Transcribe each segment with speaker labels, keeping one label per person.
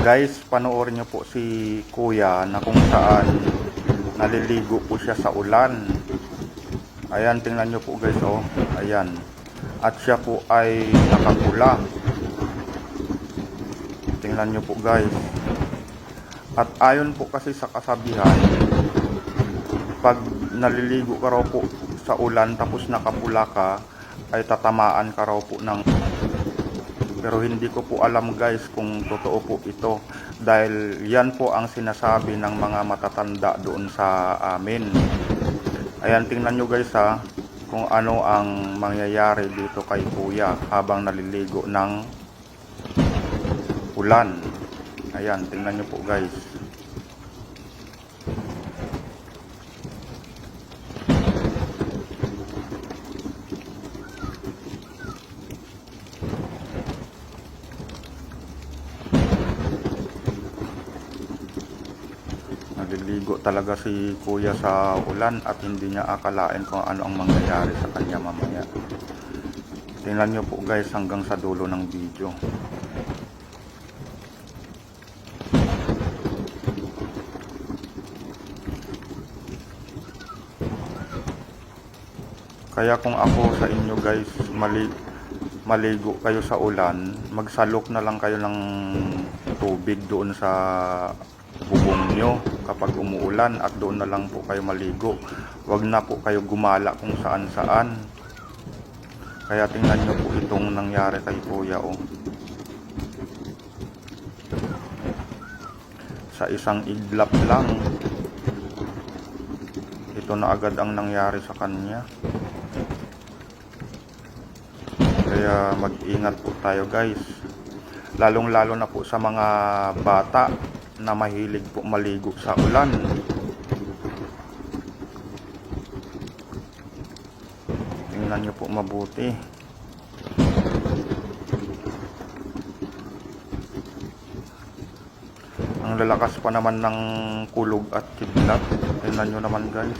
Speaker 1: Guys, panoorin nyo po si Kuya na kung saan naliligo po siya sa ulan. Ayan, tingnan nyo po guys, oh. Ayan. At siya po ay nakapula. Tingnan nyo po guys. At ayon po kasi sa kasabihan, pag naliligo ka raw po sa ulan tapos nakapula ka, ay tatamaan ka raw po ng... Pero hindi ko po alam guys kung totoo po ito, dahil yan po ang sinasabi ng mga matatanda doon sa amin. Ayan, tingnan nyo guys ha, kung ano ang mangyayari dito kay Kuya habang naliligo ng ulan. Ayan, tingnan nyo po guys. Naliligo talaga si Kuya sa ulan at hindi niya akalain kung ano ang mangyayari sa kanya mamaya. Tingnan nyo po guys hanggang sa dulo ng video. Kaya kung ako sa inyo guys, maligo kayo sa ulan, magsalok na lang kayo ng tubig doon sa bubong nyo kapag umuulan at doon na lang po kayo maligo. Huwag na po kayo gumala kung saan saan. Kaya tingnan nyo po itong nangyari kay Kuya oh. Sa isang iglap lang, ito na agad ang nangyari sa kanya. Kaya mag-ingat po tayo guys, lalong lalo na po sa mga bata na mahilig po maligo sa ulan. Tingnan nyo po mabuti. Ang lalakas pa naman ng kulog at kidlat. Tingnan nyo naman guys.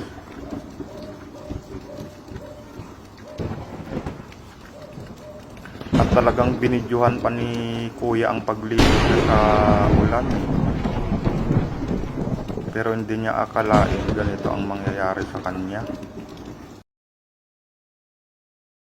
Speaker 1: At talagang binidyohan pa ni Kuya ang pagligo sa ulan. Pero hindi niya akalain ganito ang mangyayari sa kanya.